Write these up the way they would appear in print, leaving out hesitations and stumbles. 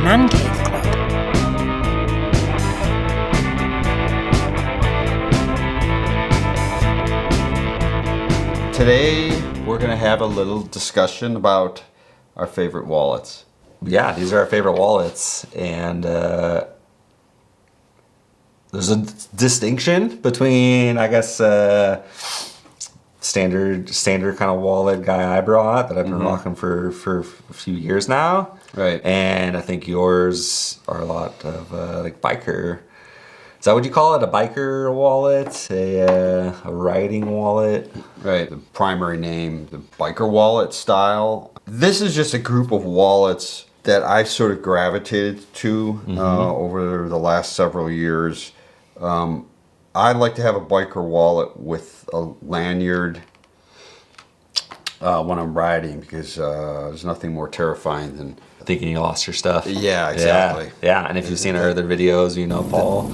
Man Cave Club. Today, we're going to have a little discussion about our favorite wallets. Yeah, these are our favorite wallets, and there's a distinction between, I guess, standard kind of wallet guy I brought that I've been rocking for a few years now. Right. And I think yours are a lot of like biker. Is that what you call it? A biker wallet? A riding wallet? Right. The primary name, the biker wallet style. This is just a group of wallets that I sort of gravitated to over the last several years. I like to have a biker wallet with a lanyard when I'm riding because there's nothing more terrifying than Thinking you lost your stuff. Yeah, exactly. Yeah, and if you've seen our other videos, you know Paul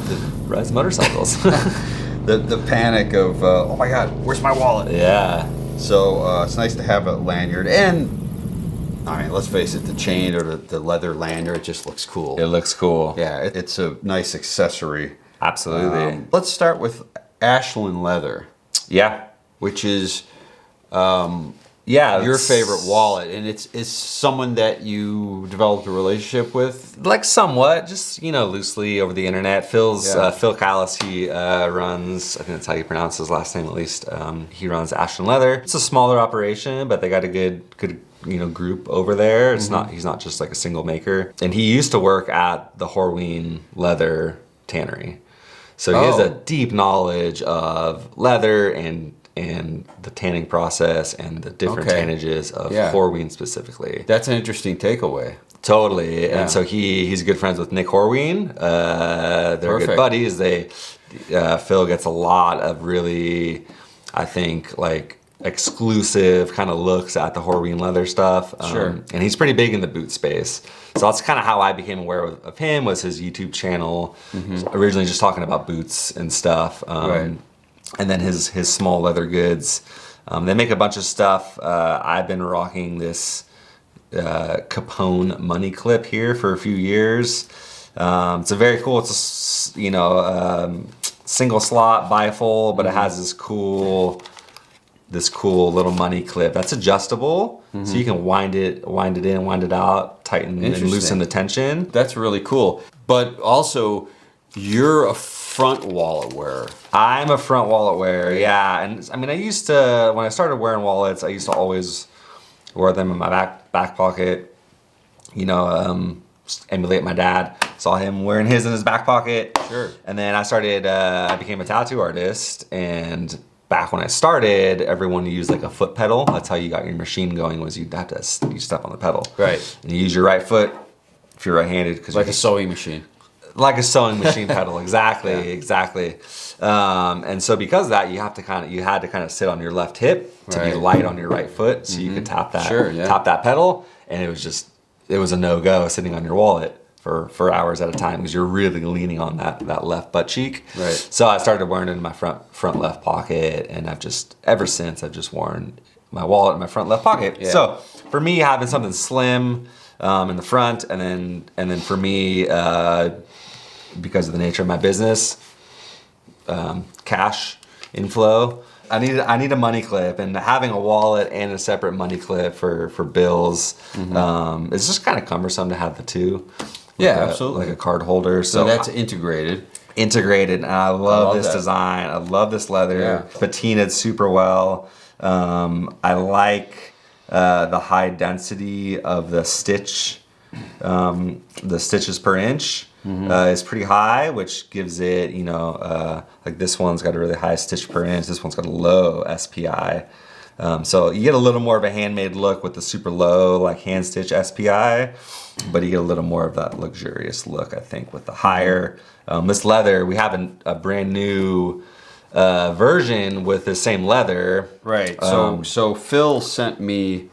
rides motorcycles. the panic of oh my God, where's my wallet? Yeah. So it's nice to have a lanyard, and I mean, let's face it, the chain or the leather lanyard just looks cool. It looks cool. Yeah, it's a nice accessory. Absolutely. Let's start with Asland Leather, Yeah. which is Yeah. your favorite wallet, and it's someone that you developed a relationship with. Like somewhat, just, you know, loosely over the internet. Phil Callis, he runs, I think that's how you pronounce his last name at least. He runs Asland Leather. It's a smaller operation, but they got a good you know, group over there. It's not, he's not just like a single maker. And he used to work at the Horween leather tannery. So he has a deep knowledge of leather and the tanning process and the different tannages of Horween specifically. That's an interesting takeaway. Totally. And so he's good friends with Nick Horween. They're good buddies. Phil gets a lot of really, I think, like exclusive kind of looks at the Horween leather stuff. Sure. And he's pretty big in the boot space. So that's kind of how I became aware of him, was his YouTube channel. Originally just talking about boots and stuff. And then his small leather goods. They make a bunch of stuff. I've been rocking this Capone money clip here for a few years. It's a very cool, it's a, you know, single slot bifold, but it has this cool little money clip that's adjustable, so you can wind it in, wind it out, tighten and loosen the tension. That's really cool. But also, you're a front wallet wearer. I'm a front wallet wearer, yeah. And I mean, I used to, when I started wearing wallets, I used to always wear them in my back pocket. You know, emulate my dad. Saw him wearing his in his back pocket. Sure. And then I became a tattoo artist, and back when I started, everyone used like a foot pedal. That's how you got your machine going, was you'd have to you step on the pedal. Right. And you use your right foot if you're right-handed. Like a sewing machine. Like a sewing machine pedal, exactly. And so because of that, you had to kind of sit on your left hip to be light on your right foot, so you could tap that pedal. And it was a no-go sitting on your wallet for hours at a time, because you're really leaning on that left butt cheek. Right. So I started wearing it in my front left pocket, and ever since I've just worn my wallet in my front left pocket. Yeah. So for me, having something slim in the front, and then for me, because of the nature of my business, cash inflow, I need a money clip, and having a wallet and a separate money clip for bills, it's just kind of cumbersome to have the two. Absolutely. Like a card holder. So that's integrated. And I love this design. I love this leather. Yeah. Patinaed super well. I like the high density of the stitch. The stitches per inch is pretty high, which gives it, you know, like this one's got a really high stitch per inch. This one's got a low SPI. So you get a little more of a handmade look with the super low, like hand stitch SPI, but you get a little more of that luxurious look, I think, with the higher. This leather, we have a brand new version with the same leather. Right. So Phil sent me.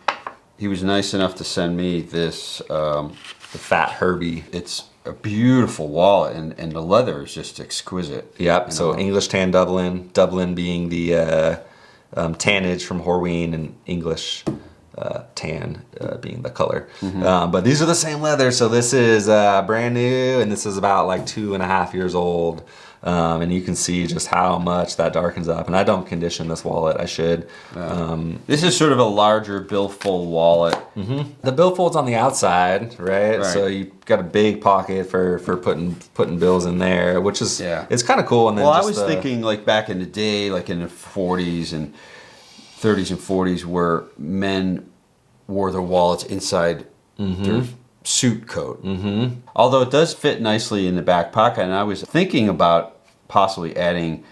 He was nice enough to send me this. The Fat Herbie. It's a beautiful wallet, and the leather is just exquisite. Yep. So English tan Dublin being the tannage from Horween, and English tan being the color. But these are the same leather, so this is brand new, and this is about like 2.5 years old. And you can see just how much that darkens up. And I don't condition this wallet. I should. This is sort of a larger billfold wallet. The billfold's on the outside, right? So you got a big pocket for putting bills in there, which is it's kind of cool. And then I was thinking like back in the day, like in the 40s and 30s and 40s, where men wore their wallets inside their suit coat. Although it does fit nicely in the back pocket, and I was thinking about possibly adding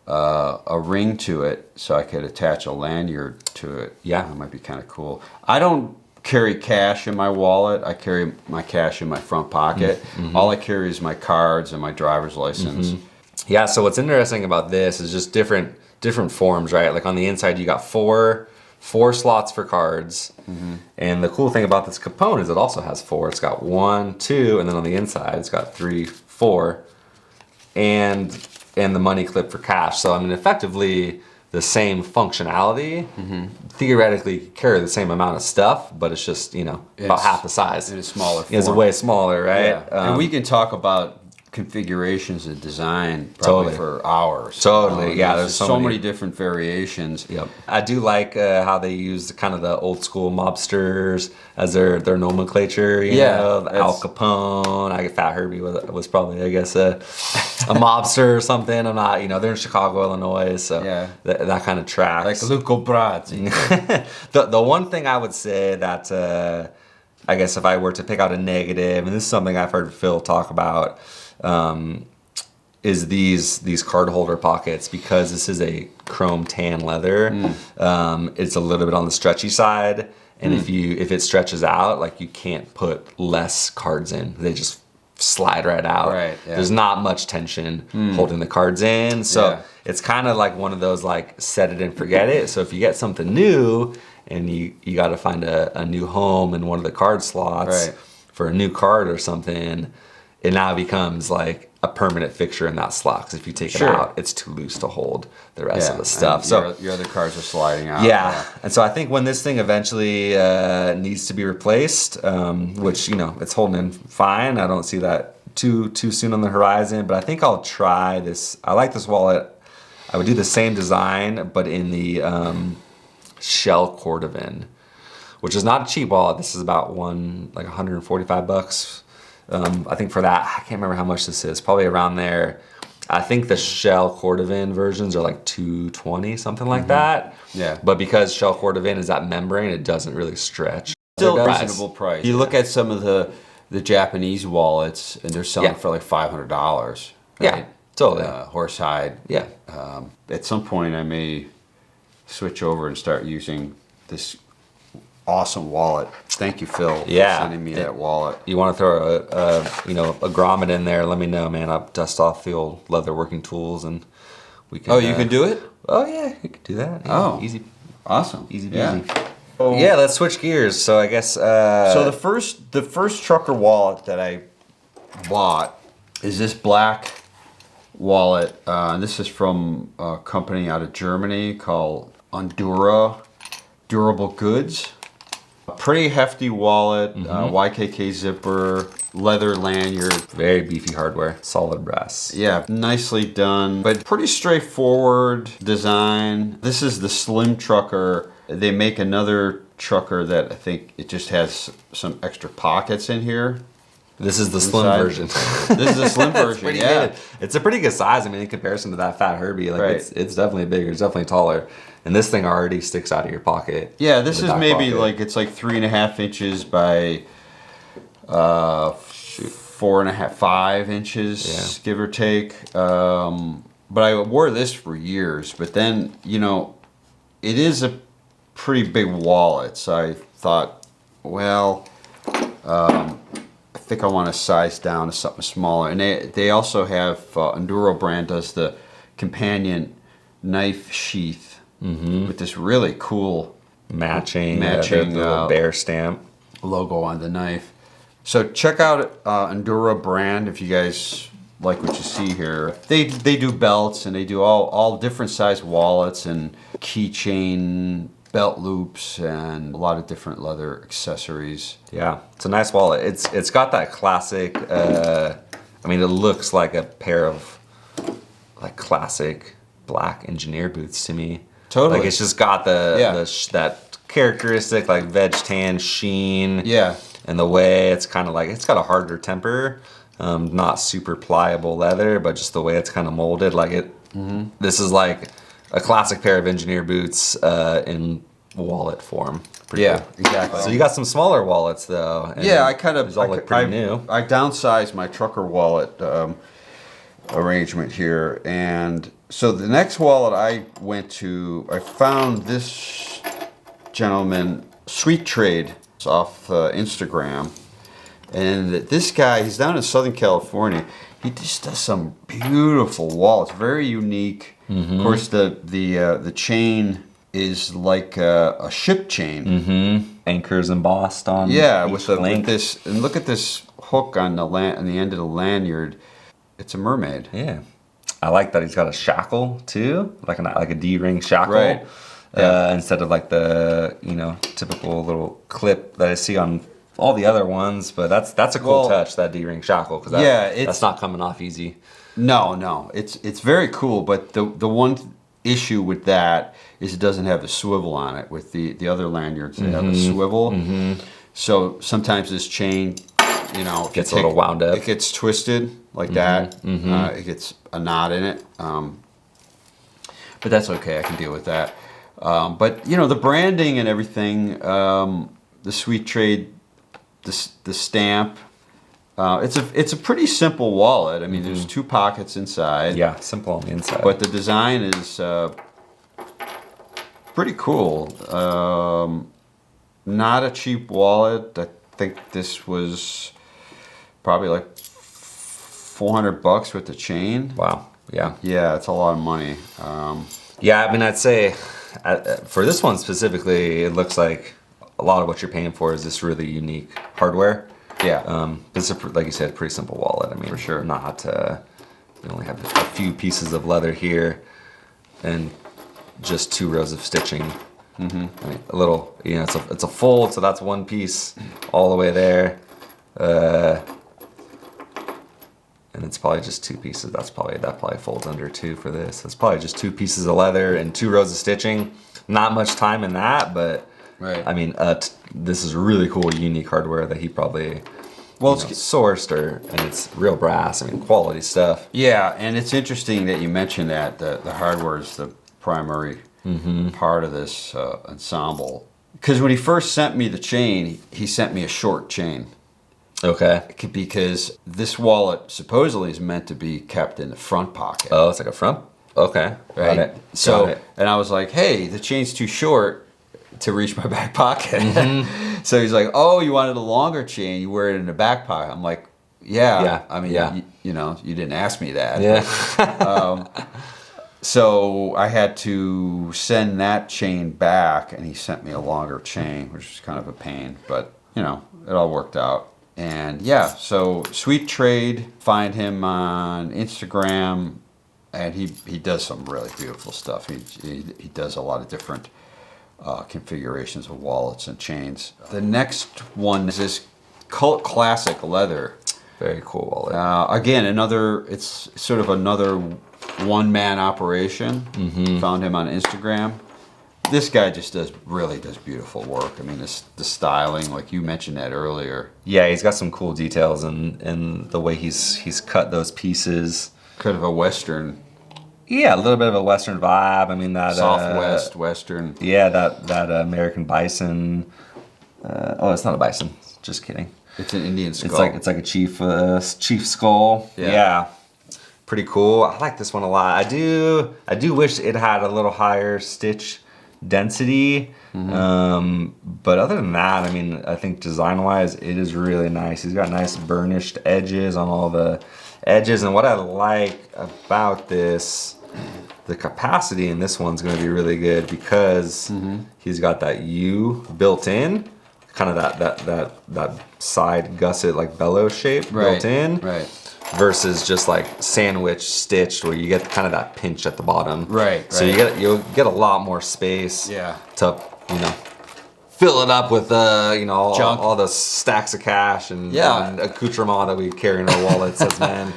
a ring to it so I could attach a lanyard to it. That might be kind of cool. I don't carry cash in my wallet. I carry my cash in my front pocket. All I carry is my cards and my driver's license. Yeah, so what's interesting about this is just different forms, right? Like on the inside you got four slots for cards. And the cool thing about this component is it also has 4. It's got 1, 2, and then on the inside it's got 3, 4, and the money clip for cash. So I mean, effectively the same functionality. Theoretically carry the same amount of stuff, but it's just about half the size. In a smaller form. It's way smaller, right? And we can talk about configurations and design probably for hours. There's so many different variations. I do like how they use kind of the old school mobsters as their nomenclature. You know, Al Capone. Fat Herbie was probably, I guess, a mobster or something. I'm not, they're in Chicago, Illinois, so that kind of tracks. Like Luco Brasi. The one thing I would say that I guess if I were to pick out a negative, and this is something I've heard Phil talk about, is these card holder pockets, because this is a chrome tan leather. It's a little bit on the stretchy side, and if it stretches out, like you can't put less cards in. They just slide right out. There's not much tension holding the cards in, so it's kind of like one of those like set it and forget it. So if you get something new and you got to find a new home in one of the card slots for a new card or something, it now becomes like a permanent fixture in that slot. Because if you take it out, it's too loose to hold the rest of the stuff. So your other cards are sliding out. And so I think when this thing eventually needs to be replaced, which it's holding in fine. I don't see that too soon on the horizon. But I think I'll try this. I like this wallet. I would do the same design, but in the shell cordovan, which is not a cheap wallet. This is about $145. I think for that, I can't remember how much this is. Probably around there. I think the shell cordovan versions are like $220, something like that. But because shell cordovan is that membrane, it doesn't really stretch. Still a reasonable price. You look at some of the Japanese wallets, and they're selling for like $500. Right? Totally. Horsehide. At some point, I may switch over and start using this awesome wallet. Thank you, Phil, for sending me that wallet. You want to throw a grommet in there, let me know, man. I'll dust off the old leather working tools and we can... Oh, you can do it? Oh, yeah, you can do that. Yeah, easy. Awesome. Easy peasy. Yeah, let's switch gears. So I guess... so the first trucker wallet that I bought is this black wallet. This is from a company out of Germany called Ondura Durable Goods. A pretty hefty wallet, YKK zipper, leather lanyard. Very beefy hardware, solid brass. Yeah, nicely done, but pretty straightforward design. This is the slim trucker. They make another trucker that I think it just has some extra pockets in here. This is the slim version. This is the slim version, good. It's a pretty good size. I mean, in comparison to that Fat Herbie, like it's definitely bigger. It's definitely taller. And this thing already sticks out of your pocket. Yeah, this is maybe like, it's like 3.5 inches by 4.5, 5 inches, give or take. But I wore this for years. But then, it is a pretty big wallet. So I thought, well, I think I want to size down to something smaller. And they also have, Ondura brand does the companion knife sheath with this really cool matching the bear stamp logo on the knife. So check out Ondura brand if you guys like what you see here. They do belts, and they do all different size wallets and keychain belt loops and a lot of different leather accessories. Yeah, it's a nice wallet. It's got that classic. I mean, it looks like a pair of like classic black engineer boots to me. Totally. Like it's just got that characteristic like veg tan sheen. Yeah. And the way it's kind of like it's got a harder temper, not super pliable leather, but just the way it's kind of molded. Like it. This is like a classic pair of engineer boots in wallet form. Pretty cool. Exactly. So you got some smaller wallets though. And yeah, I kind of these all look pretty new. I downsized my trucker wallet arrangement here, and so the next wallet I went to, I found this gentleman, Sweet Trade, off Instagram, and this guy, he's down in Southern California. He just does some beautiful wallets, very unique. Of course, the chain is like a ship chain. Anchors embossed on With link. this, and look at this hook on the end of the lanyard. It's a mermaid. Yeah, I like that he's got a shackle too, like a D-ring shackle, Right. instead of like the typical little clip that I see on all the other ones. But that's a cool touch, that D-ring shackle, because that's not coming off easy. No, it's very cool. But the one issue with that is it doesn't have the swivel on it. With the other lanyards, they have a swivel. So sometimes this chain, Gets a little wound up. It gets twisted like that. It gets a knot in it. But that's okay. I can deal with that. But the branding and everything, the Sweet Trade, the stamp. It's a pretty simple wallet. I mean, there's 2 pockets inside. Yeah, simple on the inside. But the design is pretty cool. Not a cheap wallet. I think this was probably like $400 with the chain. Wow. Yeah. Yeah, it's a lot of money. Yeah, I mean, I'd say for this one specifically, it looks like a lot of what you're paying for is this really unique hardware. Yeah. It's like you said, a pretty simple wallet. I mean, For sure. Not. You only have a few pieces of leather here, and just 2 rows of stitching. I mean, a little. It's a fold, so that's 1 piece all the way there. And it's probably just 2 pieces. That probably folds under 2 for this. It's probably just 2 pieces of leather and 2 rows of stitching. Not much time in that, but Right. I mean, this is really cool, unique hardware that he probably sourced, and it's real brass. I mean, quality stuff. Yeah, and it's interesting that you mentioned that the hardware is the primary part of this ensemble. Because when he first sent me the chain, he sent me a short chain. Okay. Because this wallet supposedly is meant to be kept in the front pocket. Oh, it's like a front. Okay. Right. Got it. So, Got it. and I was like, hey, the chain's too short to reach my back pocket. So he's like, oh, you wanted a longer chain, you wear it in the back pocket. I'm like, yeah. I mean, you didn't ask me that. Yeah. So I had to send that chain back, and he sent me a longer chain, which is kind of a pain, but it all worked out. And so Sweet Trade, find him on Instagram, and he does some really beautiful stuff. He does a lot of different configurations of wallets and chains. The next one is this cult classic leather. Very cool wallet. Again, it's sort of another one-man operation. Found him on Instagram. This guy just really does beautiful work. I mean, the styling, like you mentioned that earlier. Yeah, he's got some cool details in the way he's cut those pieces. Kind of a Western. Yeah, a little bit of a Western vibe. I mean, that Southwest Western. Yeah, that American bison. It's not a bison. Just kidding. It's an Indian skull. It's like a chief skull. Yeah. Pretty cool. I like this one a lot. I do wish it had a little higher stitch density. But other than that, I mean, I think design-wise, it is really nice. He's got nice burnished edges on all the edges, and what I like about this, the capacity in this one's going to be really good because he's got that U built in, kind of that side gusset like bellows shape built in. Right. versus just like sandwich stitched where you get kind of that pinch at the bottom. Right. So you'll get a lot more space. Yeah. To fill it up with Junk. all the stacks of cash and Yeah. accoutrement that we carry in our wallets as men.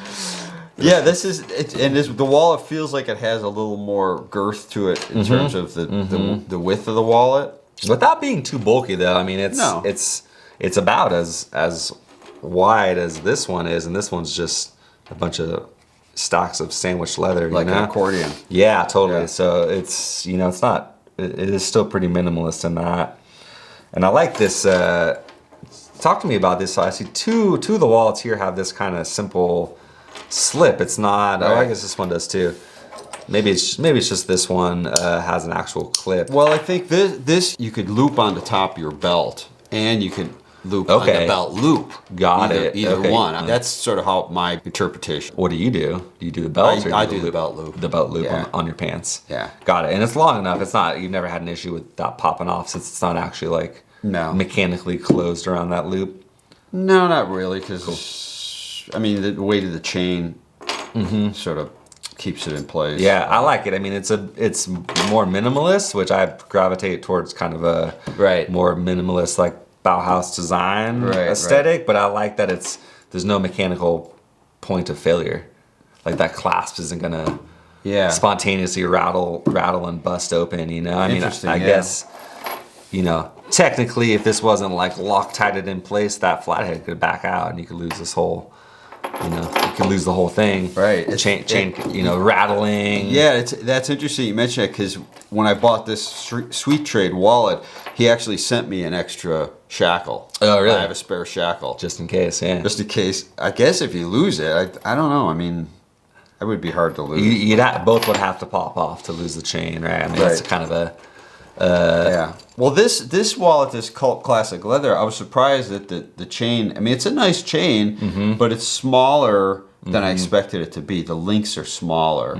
Yeah, the wallet feels like it has a little more girth to it in terms of the width of the wallet. Without being too bulky though, I mean it's about as wide as this one is, and this one's just a bunch of stacks of sandwich leather, Like an accordion. Yeah, totally. Yeah. So it's it is still pretty minimalist in that. And I like this. Talk to me about this. So I see two of the wallets here have this kind of simple slip. It's not. Oh, I guess this one does too. Maybe it's just this one has an actual clip. Well, I think this you could loop on the top of your belt, and you could loop on the belt loop. Got it. Either Okay. one. That's sort of how my interpretation. What do? Do you do the belt? I do the belt loop. The belt loop Yeah. on your pants. Yeah. Got it. And it's long enough. It's not. You've never had an issue with that popping off since it's not actually like mechanically closed around that loop. No, not really, because I mean the weight of the chain sort of keeps it in place. Yeah, I like it. I mean, it's more minimalist, which I gravitate towards kind of a more minimalist like Bauhaus design aesthetic. But I like that there's no mechanical point of failure. Like that clasp isn't gonna spontaneously rattle and bust open. I mean, I guess technically, if this wasn't like Loctited in place, that flathead could back out and you could lose this whole. You could lose the whole thing. Right. The chain, rattling. Yeah, that's interesting you mention it, because when I bought this Sweet Trade wallet, he actually sent me an extra shackle. Oh, really? I have a spare shackle. Just in case, yeah. Just in case. I guess if you lose it, I don't know. I mean, that would be hard to lose. Both would have to pop off to lose the chain, right? I mean, it's kind of a... yeah. Well, this wallet, this Cult Classic Leather, I was surprised that the chain, I mean, it's a nice chain, but it's smaller than I expected it to be. The links are smaller.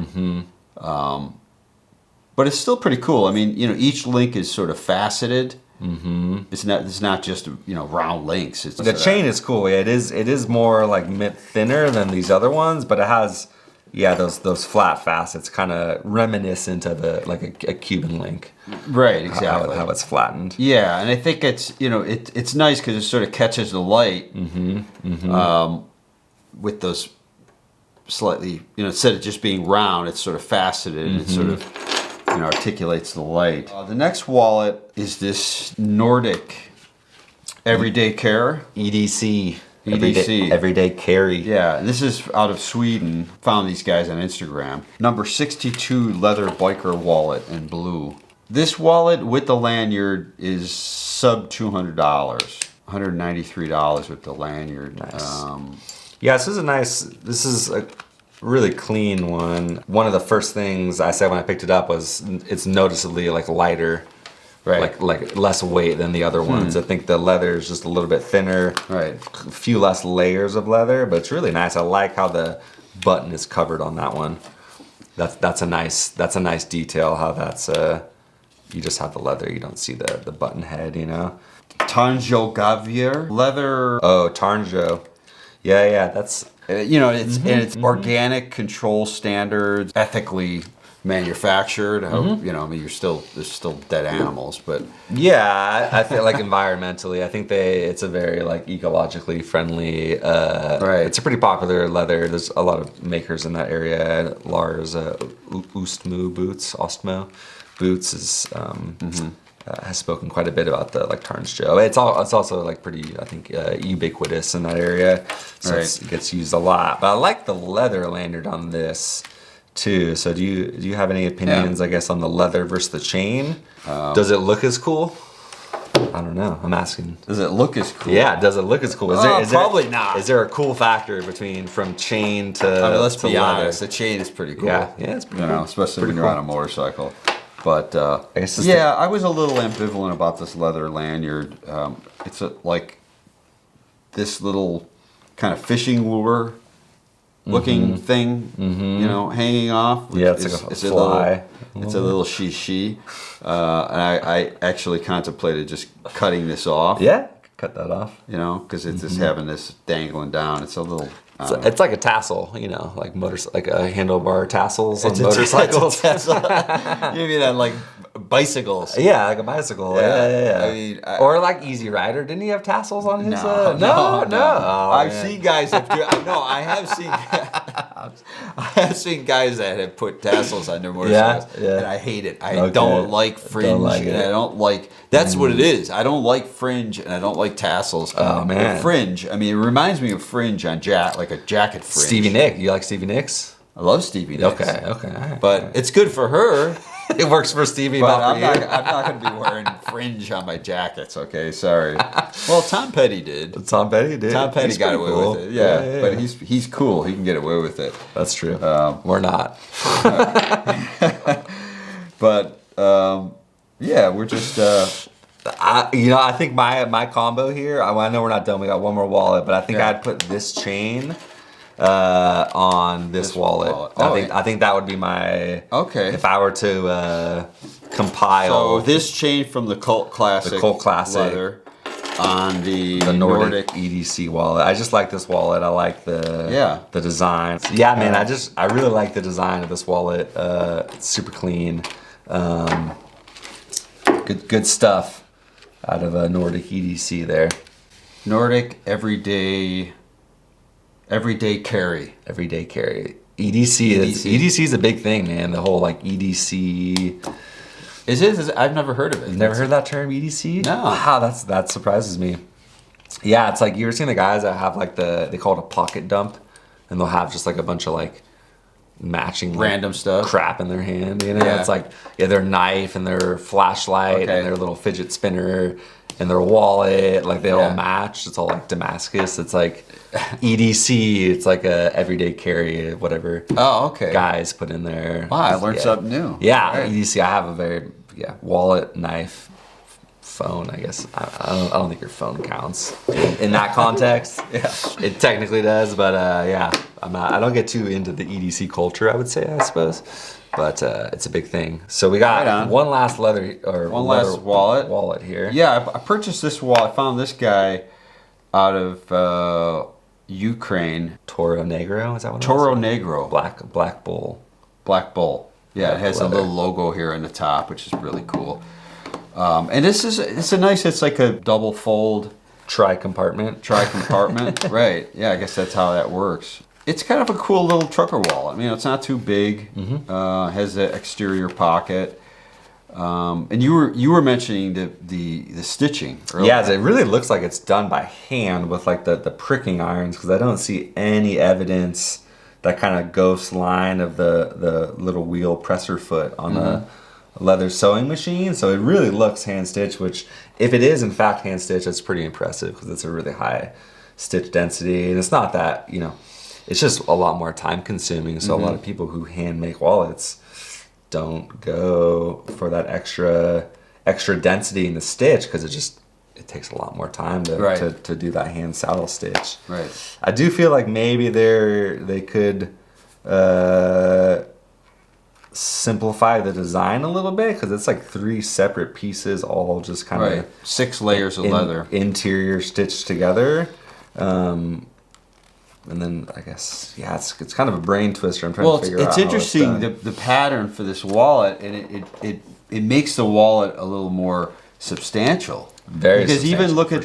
But it's still pretty cool. I mean, each link is sort of faceted. It's not just round links. The chain is cool. Yeah, it is more like thinner than these other ones, but it has those flat facets, kind of reminiscent of a Cuban link. Right, exactly. How it's flattened. Yeah, and I think it's it's nice because it sort of catches the light with those slightly instead of just being round, it's sort of faceted and it sort of articulates the light. The next wallet is this Nordic Everyday Care EDC. EDC. Everyday carry. Yeah, this is out of Sweden. Found these guys on Instagram. Number 62 leather biker wallet in blue. This wallet with the lanyard is sub $200. $193 with the lanyard. Nice. Yeah, this is a really clean one. One of the first things I said when I picked it up was it's noticeably like lighter. Right. Like less weight than the other ones. I think the leather is just a little bit thinner. Right. A few less layers of leather, but it's really nice. I like how the button is covered on that one. That's a nice detail. How that's you just have the leather. You don't see the button head. Tanjo Gavier leather. Oh, Tanjo. Yeah. That's it's organic control standards, ethically manufactured. I mean, there's still dead animals, but yeah, I feel like environmentally, I think it's a very like ecologically friendly. It's a pretty popular leather. There's a lot of makers in that area. Lars Ostmo Boots is has spoken quite a bit about the like Tarnjo. It's also like pretty, I think, ubiquitous in that area, so it gets used a lot. But I like the leather lanyard on this too. So do you have any opinions, I guess, on the leather versus the chain? Does it look as cool? I don't know. I'm asking. Does it look as cool? Yeah, does it look as cool? Probably not. Is there a cool factor from chain to let's be leather? honest, the chain is pretty cool. Yeah, it's pretty cool. Especially when you're on a motorcycle. But I guess I was a little ambivalent about this leather lanyard. It's like this little kind of fishing lure looking thing, hanging off. It's like a fly. It's a little she. And I actually contemplated just cutting this off. Yeah, cut that off. You know, because it's just having this dangling down. It's a little. It's like a tassel, you know, like like a handlebar tassels on motorcycles. You mean on like bicycles? Yeah, like a bicycle. Yeah. I mean, or like Easy Rider. Didn't he have tassels on his? No. Oh, I've seen guys that do. No, I have seen. I have seen guys that have put tassels on their motorcycles, and I hate it. I don't like fringe, and I don't like. That's what it is. I don't like fringe, and I don't like tassels. Oh man, fringe. I mean, it reminds me of fringe on like a jacket fringe. Stevie Nicks. You like Stevie Nicks? I love Stevie Nicks. Okay. All right. But it's good for her. It works for Stevie, But not for you. I'm not going to be wearing fringe on my jackets. Okay, sorry. Well, Tom Petty did. Tom Petty did. Tom Petty He's got pretty away cool. with it. Yeah, but he's cool. He can get away with it. That's true. We're not. But yeah, we're just. I think my combo here. I know we're not done. We got one more wallet, but I think I'd put this chain on this wallet. I think that would be my. Okay. If I were to compile. So this chain from the Cult Classic. Leather on the Nordic EDC wallet. I just like this wallet. I like the design. Yeah, man. I really like the design of this wallet. It's super clean. Good stuff out of a Nordic EDC there. Nordic everyday carry. Everyday carry. EDC is a big thing, man. The whole like EDC. Is it? I've never heard of it. You've never heard that term, EDC? No. Wow, that surprises me. Yeah, it's like you ever seen the guys that have like they call it a pocket dump, and they'll have just like a bunch of like matching random stuff, crap in their hand. You know, it's like their knife and their flashlight and their little fidget spinner and their wallet. Like they all match. It's all like Damascus. It's like EDC. It's like a everyday carry, whatever. Oh, okay. Guys put in there. Wow, I learned something new. Yeah, right. EDC. I have a very wallet, knife, phone. I guess I don't think your phone counts in that context. It technically does, but I don't get too into the EDC culture. I would say, I suppose, but it's a big thing. So we got one last last wallet here. Yeah, I purchased this wallet. I found this guy out of Ukraine. Toro Negro, is that what it Toro was? Negro. Black Bull. Black Bull. Yeah, it has a little logo here on the top, which is really cool. And it's like a double fold. Tri-compartment. Right. Yeah, I guess that's how that works. It's kind of a cool little trucker wallet. I mean, it's not too big. Has an exterior pocket. And you were mentioning the stitching earlier. Yeah, it really looks like it's done by hand with like the pricking irons, because I don't see any evidence that kind of ghost line of the little wheel presser foot on a leather sewing machine. So it really looks hand stitched, which if it is in fact hand stitched, that's pretty impressive, because it's a really high stitch density, and it's not that, it's just a lot more time consuming. So a lot of people who hand make wallets don't go for that extra density in the stitch, because it takes a lot more time to do that hand saddle stitch. Right. I do feel like maybe they could simplify the design a little bit, because it's like 3 separate pieces, all just kind of 6 layers of leather, interior stitched together. And then I guess it's kind of a brain twister. I'm trying to figure out. It's interesting the pattern for this wallet, and it makes the wallet a little more substantial. Very because substantial, even look at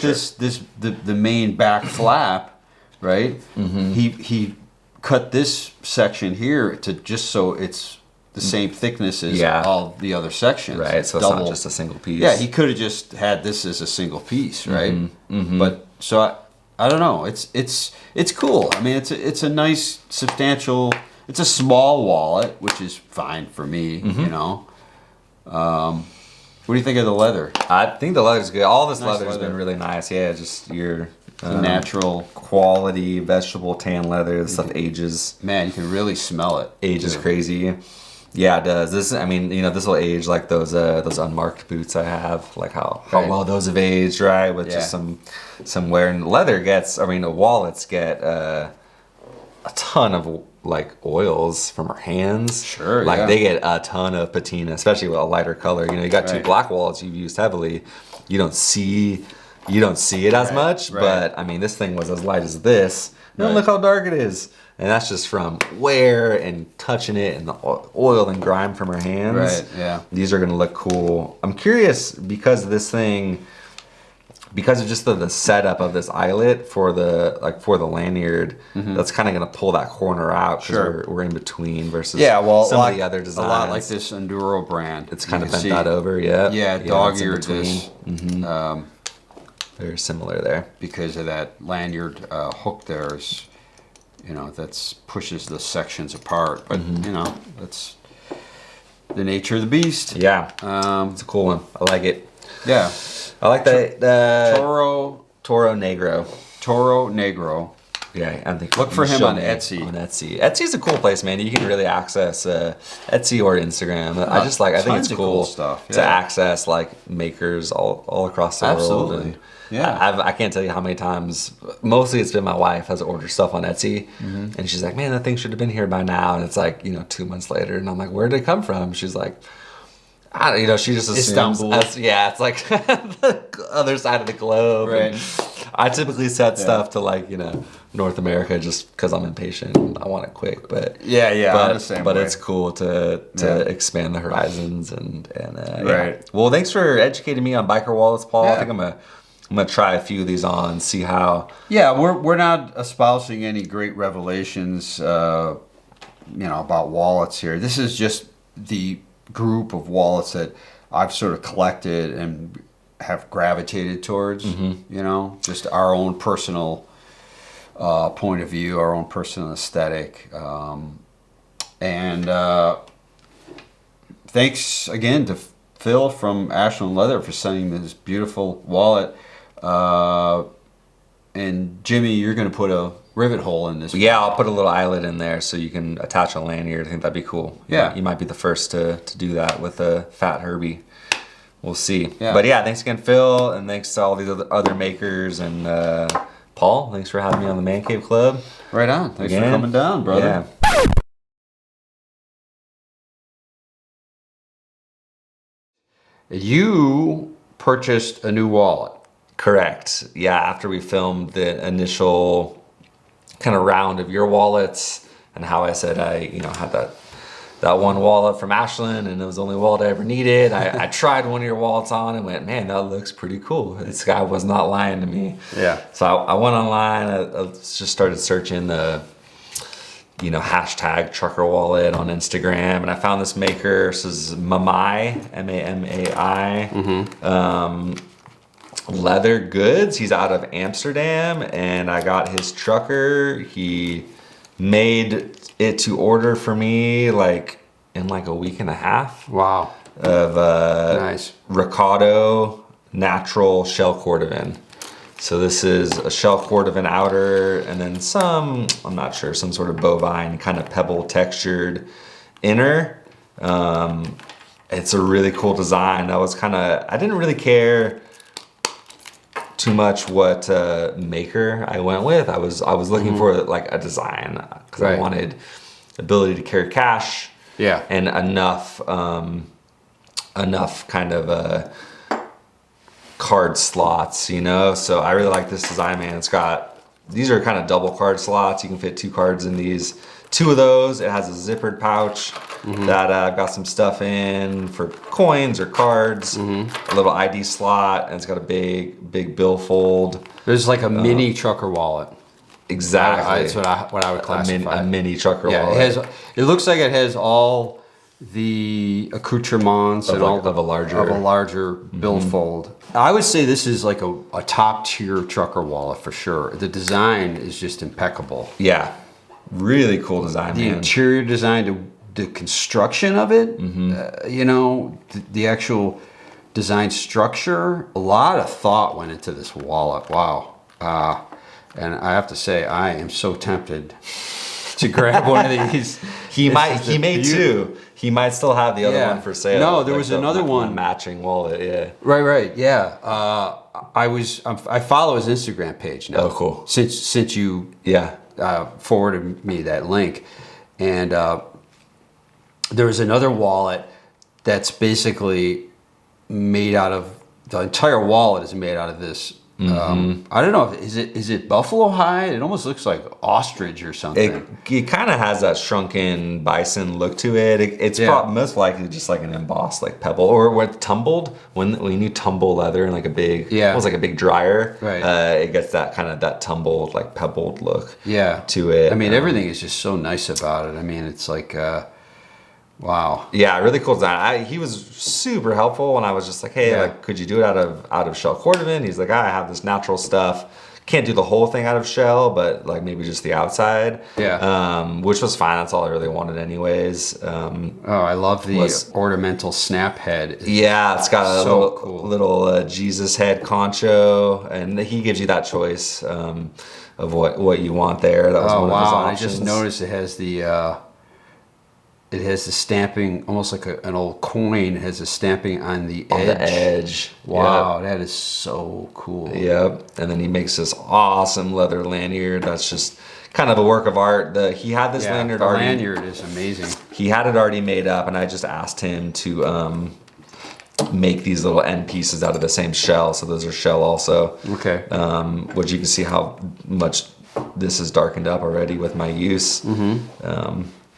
the main back flap, right? He cut this section here to just so it's the same thickness as all the other sections. Right, so it's not just a single piece. Yeah, he could have just had this as a single piece, right? But so I don't know. It's cool. I mean, it's a nice substantial. It's a small wallet, which is fine for me. What do you think of the leather? I think the leather's good. All this leather's been really nice. Yeah, just your natural quality vegetable tan leather. This stuff ages. Man, you can really smell it. Ages crazy. Yeah, it does. This will age like those unmarked boots I have. Like how well those have aged, right? With just some wear. And wallets get a ton of like oils from our hands. Sure. Like they get a ton of patina, especially with a lighter color. You got 2 black wallets you've used heavily. You don't see you don't see it as Right, much, right. but I mean, this thing was as light as this. And Right. look how dark it is. And that's just from wear and touching it and the oil and grime from her hands. Right, yeah. These are gonna look cool. I'm curious because of this thing, because of just the setup of this eyelet for the lanyard, that's kind of gonna pull that corner out because Sure. we're in between versus Yeah, well, some like, of the other designs. a lot like this Ondura brand. It's kind You of can bent see- that over, yeah. Yeah, it's in dog-eared between. this. Very similar there. Because of that lanyard hook there is, that's pushes the sections apart. But that's the nature of the beast. Yeah, it's a cool one. I like it. Yeah. I like the Toro Negro. Negro. Yeah, I think Look for you him showed on me Etsy. On Etsy, Etsy's a cool place, man. You can really access Etsy or Instagram. I think Tons it's of cool cool stuff, to yeah. access like makers all across the world. Absolutely. And Yeah. I can't tell you how many times. Mostly, it's been my wife has ordered stuff on Etsy, and she's like, "Man, that thing should have been here by now." And it's like 2 months later, and I'm like, "Where did it come from?" She's like, "I don't," she just assumes. Istanbul. It's like the other side of the globe. Right. And I typically set stuff to like North America just because I'm impatient and I want it quick. But Yeah, I'm the same but way. it's cool to Yeah. expand the horizons and Right. yeah. Well, thanks for educating me on biker wallets, Paul. I Yeah. think I'm gonna try a few of these on, see how. Yeah, we're not espousing any great revelations, about wallets here. This is just the group of wallets that I've sort of collected and have gravitated towards. Just our own personal point of view, our own personal aesthetic, and thanks again to Phil from Asland Leather for sending this beautiful wallet. And Jimmy, you're going to put a rivet hole in this. Yeah, I'll put a little eyelet in there so you can attach a lanyard. I think that'd be cool. Yeah. You might be the first to do that with a fat Herbie. We'll see. Yeah. But yeah, thanks again, Phil, and thanks to all these other makers. And Paul, thanks for having me on the Man Cave Club. Right on. Thanks for Again. coming down, brother. Yeah. You purchased a new wallet. Correct. Yeah, after we filmed the initial kind of round of your wallets and how I said I, had that one wallet from Asland and it was the only wallet I ever needed. I tried one of your wallets on and went, man, that looks pretty cool. This guy was not lying to me. Yeah. So I went online, I just started searching the, hashtag trucker wallet on Instagram, and I found this maker. This is Mamai, M-A-M-A-I. Leather goods. He's out of Amsterdam, and I got his trucker. He made it to order for me in a week and a half Wow. of Nice. Riccardo natural shell cordovan. So this is a shell cordovan outer and then some sort of bovine kind of pebble textured inner. It's a really cool design. I didn't really care too much what maker I went with. I was looking for a design because I Right. wanted ability to carry cash. Yeah. And enough kind of card slots, So I really like this design, man. These are kind of double card slots. You can fit 2 cards in these. 2 of those. It has a zippered pouch that I've got some stuff in for coins or cards. A little ID slot, and it's got a big billfold. There's like a mini trucker wallet. Exactly. That's what I would classify. A mini trucker Yeah, wallet. it looks like it has all the accoutrements and all of a larger billfold. I would say this is like a top tier trucker wallet for sure. The design is just impeccable. Yeah. Really cool design, The man. interior design, the construction of it, the actual design structure, a lot of thought went into this wallet. Wow. And I have to say, I am so tempted to grab one of these. He made 2. He might still have the other Yeah. one for sale. No, there was another one. Matching wallet, yeah. Right, yeah. I follow his Instagram page now. Oh, cool. Since you forwarded me that link, and there was another wallet that's basically made out of, the entire wallet is made out of this I don't know. Is it buffalo hide? It almost looks like ostrich or something. It kind of has that shrunken bison look to it. It's most likely just like an embossed like pebble, or what tumbled when you tumble leather in like a big, almost like a big dryer. Right. It gets that kind of that tumbled like pebbled look. To it. I mean, everything is just so nice about it. I mean, it's like. Wow. Yeah, really cool design. He was super helpful, and I was just like, hey, like, could you do it out of shell cordovan? He's like, I have this natural stuff. Can't do the whole thing out of shell, but like maybe just the outside. Which was fine. That's all I really wanted anyways. I love the ornamental snap head. It's got a little Jesus head concho, and he gives you that choice of what you want there. That was one of his options. I just noticed it has the stamping, almost like an old coin. It has a stamping on the edge. Wow, that is so cool. Yep. And then he makes this awesome leather lanyard. That's just kind of a work of art. He had this lanyard already. The lanyard is amazing. He had it already made up, and I just asked him to make these little end pieces out of the same shell. So those are shell also. Okay. Which you can see how much this is darkened up already with my use.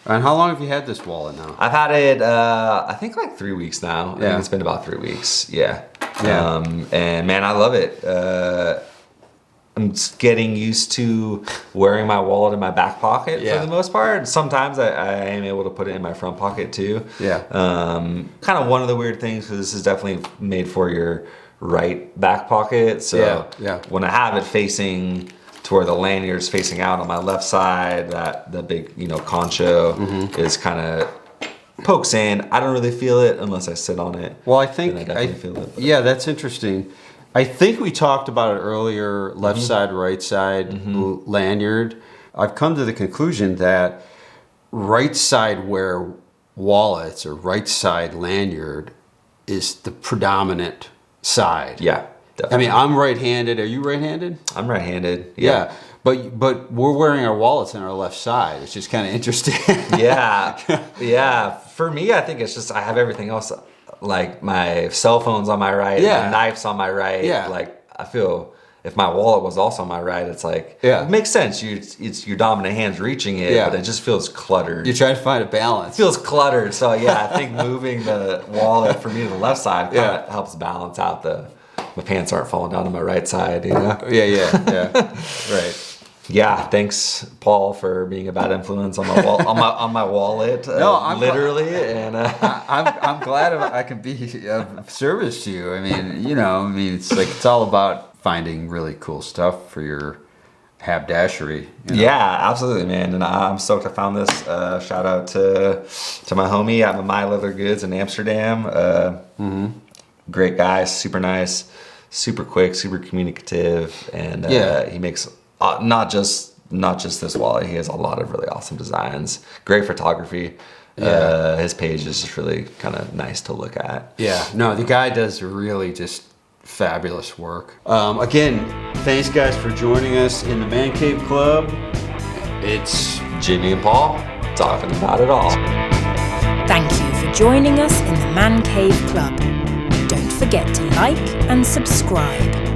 And how long have you had this wallet now? I've had it, I think like 3 weeks now. I think it's been about 3 weeks. And man, I love it. I'm just getting used to wearing my wallet in my back pocket for the most part. Sometimes I am able to put it in my front pocket too. Kind of one of the weird things, because this is definitely made for your right back pocket. So when I have it facing to where the lanyard's facing out on my left side, that the big, concho is kind of pokes in. I don't really feel it unless I sit on it. Well, I think I feel it. Yeah, that's interesting. I think we talked about it earlier, left side, right side lanyard. I've come to the conclusion that right side wear wallets or right side lanyard is the predominant side. Yeah. Definitely. I mean, I'm right-handed. Are you right-handed? I'm right-handed. Yeah. But we're wearing our wallets on our left side. It's just kind of interesting. Yeah. For me, I think it's just I have everything else, like my cell phone's on my right, my knife's on my right. Like I feel if my wallet was also on my right, it's like it makes sense. It's your dominant hand's reaching it, but it just feels cluttered. You're trying to find a balance. It feels cluttered. So I think moving the wallet for me to the left side kind of helps balance out my pants aren't falling down to my right side, Right. Yeah, thanks, Paul, for being a bad influence on my on my wallet. I'm literally, and I'm glad I can be of service to you. I mean, it's all about finding really cool stuff for your haberdashery. Yeah, absolutely, man. And I'm stoked I found this. Shout out to my homie at Mamai Leather Goods in Amsterdam. Great guy, super nice, super quick, super communicative, and he makes not just this wallet. He has a lot of really awesome designs, great photography. His page is just really kind of nice to look at. The guy does really just fabulous work. Again, thanks guys for joining us in the Man Cave Club. It's Jimmy and Paul talking about it all. Thank you for joining us in the Man Cave Club. Don't forget to like and subscribe.